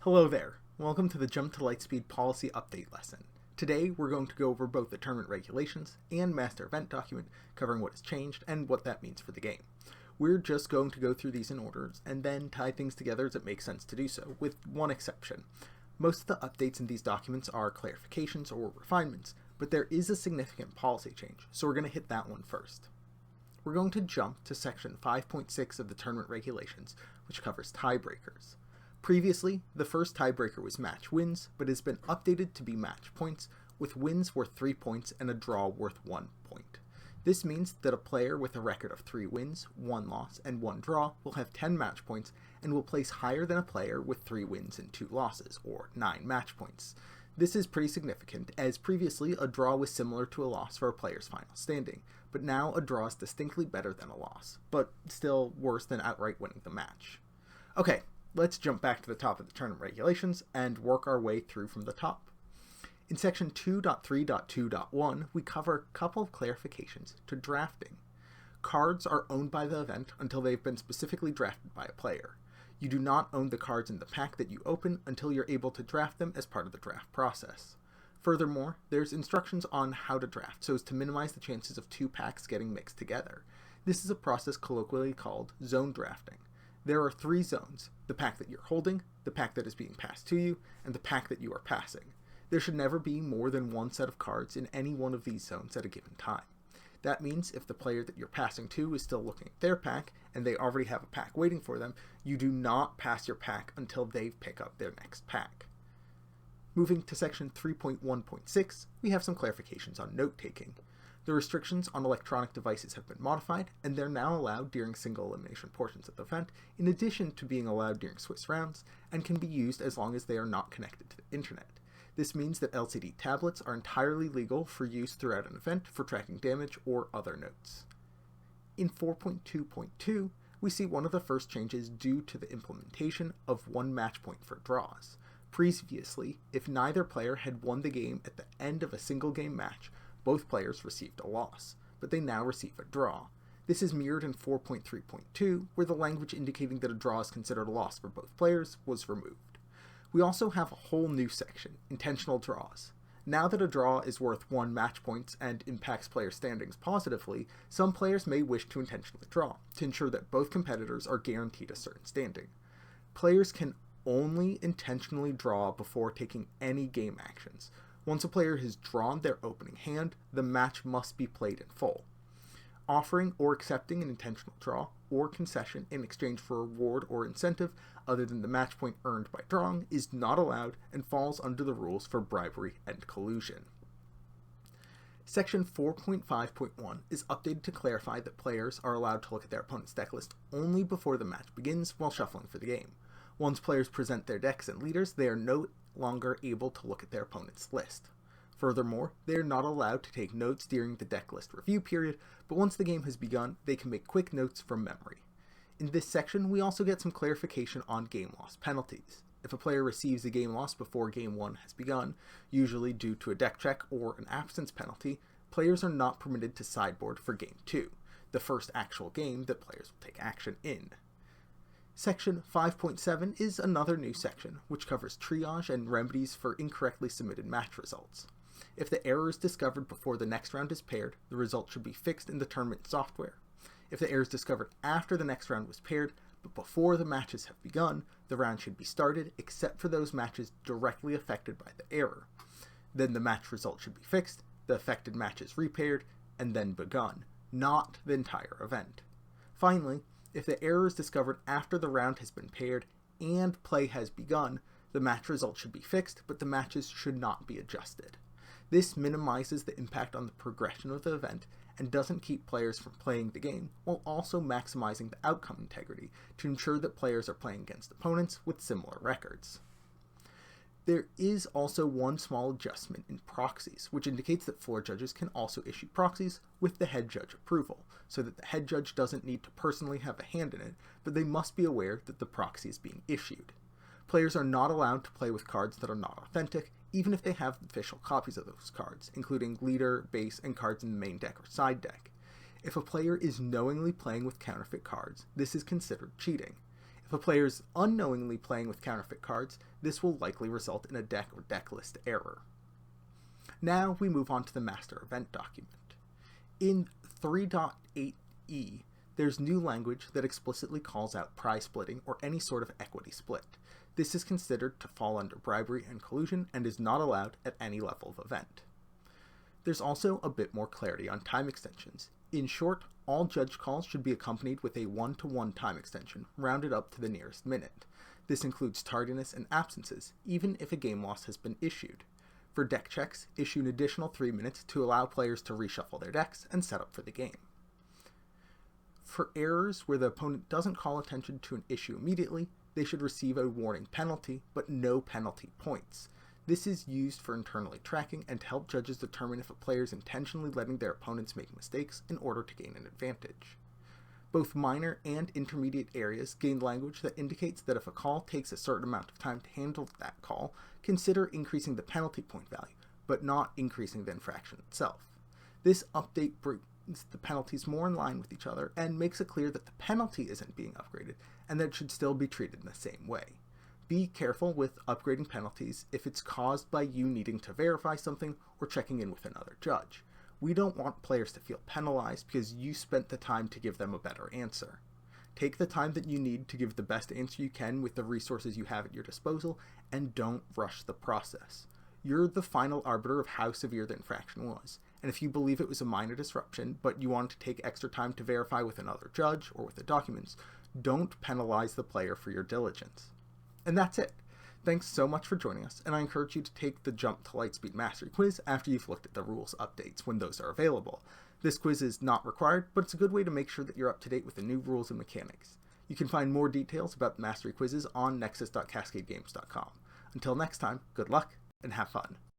Hello there. Welcome to the Jump to Lightspeed policy update lesson. Today we're going to go over both the tournament regulations and master event document, covering what has changed and what that means for the game. We're just going to go through these in order and then tie things together as it makes sense to do so, with one exception. Most of the updates in these documents are clarifications or refinements, but there is a significant policy change, so we're going to hit that one first. We're going to jump to section 5.6 of the tournament regulations, which covers tiebreakers. Previously, the first tiebreaker was match wins, but has been updated to be match points, with wins worth 3 points and a draw worth 1 point. This means that a player with a record of 3 wins, 1 loss, and 1 draw will have 10 match points and will place higher than a player with 3 wins and 2 losses, or 9 match points. This is pretty significant, as previously a draw was similar to a loss for a player's final standing, but now a draw is distinctly better than a loss, but still worse than outright winning the match. Okay, let's jump back to the top of the tournament regulations and work our way through from the top. In section 2.3.2.1, we cover a couple of clarifications to drafting. Cards are owned by the event until they've been specifically drafted by a player. You do not own the cards in the pack that you open until you're able to draft them as part of the draft process. Furthermore, there's instructions on how to draft so as to minimize the chances of 2 packs getting mixed together. This is a process colloquially called zone drafting. There are 3 zones: the pack that you're holding, the pack that is being passed to you, and the pack that you are passing. There should never be more than 1 set of cards in any one of these zones at a given time. That means if the player that you're passing to is still looking at their pack, and they already have a pack waiting for them, you do not pass your pack until they pick up their next pack. Moving to section 3.1.6, we have some clarifications on note-taking. The restrictions on electronic devices have been modified, and they're now allowed during single elimination portions of the event, in addition to being allowed during Swiss rounds, and can be used as long as they are not connected to the internet. This means that LCD tablets are entirely legal for use throughout an event for tracking damage or other notes. In 4.2.2, we see one of the first changes due to the implementation of 1 match point for draws. Previously, if neither player had won the game at the end of a single game match, both players received a loss, but they now receive a draw. This is mirrored in 4.3.2, where the language indicating that a draw is considered a loss for both players was removed. We also have a whole new section, intentional draws. Now that a draw is worth 1 match point and impacts player standings positively, some players may wish to intentionally draw, to ensure that both competitors are guaranteed a certain standing. Players can only intentionally draw before taking any game actions. Once a player has drawn their opening hand, the match must be played in full. Offering or accepting an intentional draw or concession in exchange for reward or incentive other than the match point earned by drawing is not allowed and falls under the rules for bribery and collusion. Section 4.5.1 is updated to clarify that players are allowed to look at their opponent's deck list only before the match begins while shuffling for the game. Once players present their decks and leaders, they are no longer able to look at their opponent's list. Furthermore, they are not allowed to take notes during the deck list review period, but once the game has begun, they can make quick notes from memory. In this section, we also get some clarification on game loss penalties. If a player receives a game loss before game 1 has begun, usually due to a deck check or an absence penalty, players are not permitted to sideboard for game 2, the first actual game that players will take action in. Section 5.7 is another new section, which covers triage and remedies for incorrectly submitted match results. If the error is discovered before the next round is paired, the result should be fixed in the tournament software. If the error is discovered after the next round was paired, but before the matches have begun, the round should be started except for those matches directly affected by the error. Then the match result should be fixed, the affected match is repaired, and then begun, not the entire event. Finally, if the error is discovered after the round has been paired and play has begun, the match result should be fixed, but the matches should not be adjusted. This minimizes the impact on the progression of the event and doesn't keep players from playing the game, while also maximizing the outcome integrity to ensure that players are playing against opponents with similar records. There is also one small adjustment in proxies, which indicates that floor judges can also issue proxies with the head judge approval, so that the head judge doesn't need to personally have a hand in it, but they must be aware that the proxy is being issued. Players are not allowed to play with cards that are not authentic, even if they have official copies of those cards, including leader, base, and cards in the main deck or side deck. If a player is knowingly playing with counterfeit cards, this is considered cheating. If a player is unknowingly playing with counterfeit cards, this will likely result in a deck or deck list error. Now we move on to the master event document. In 3.8e, there's new language that explicitly calls out prize splitting or any sort of equity split. This is considered to fall under bribery and collusion and is not allowed at any level of event. There's also a bit more clarity on time extensions. In short, all judge calls should be accompanied with a 1-to-1 time extension, rounded up to the nearest minute. This includes tardiness and absences, even if a game loss has been issued. For deck checks, issue an additional 3 minutes to allow players to reshuffle their decks and set up for the game. For errors where the opponent doesn't call attention to an issue immediately, they should receive a warning penalty, but no penalty points. This is used for internally tracking and to help judges determine if a player is intentionally letting their opponents make mistakes in order to gain an advantage. Both minor and intermediate areas gain language that indicates that if a call takes a certain amount of time to handle that call, consider increasing the penalty point value, but not increasing the infraction itself. This update brings the penalties more in line with each other and makes it clear that the penalty isn't being upgraded and that it should still be treated in the same way. Be careful with upgrading penalties if it's caused by you needing to verify something or checking in with another judge. We don't want players to feel penalized because you spent the time to give them a better answer. Take the time that you need to give the best answer you can with the resources you have at your disposal, and don't rush the process. You're the final arbiter of how severe the infraction was, and if you believe it was a minor disruption, but you want to take extra time to verify with another judge or with the documents, don't penalize the player for your diligence. And that's it. Thanks so much for joining us, and I encourage you to take the Jump to Lightspeed Mastery quiz after you've looked at the rules updates when those are available. This quiz is not required, but it's a good way to make sure that you're up to date with the new rules and mechanics. You can find more details about the Mastery quizzes on nexus.cascadegames.com. Until next time, good luck and have fun.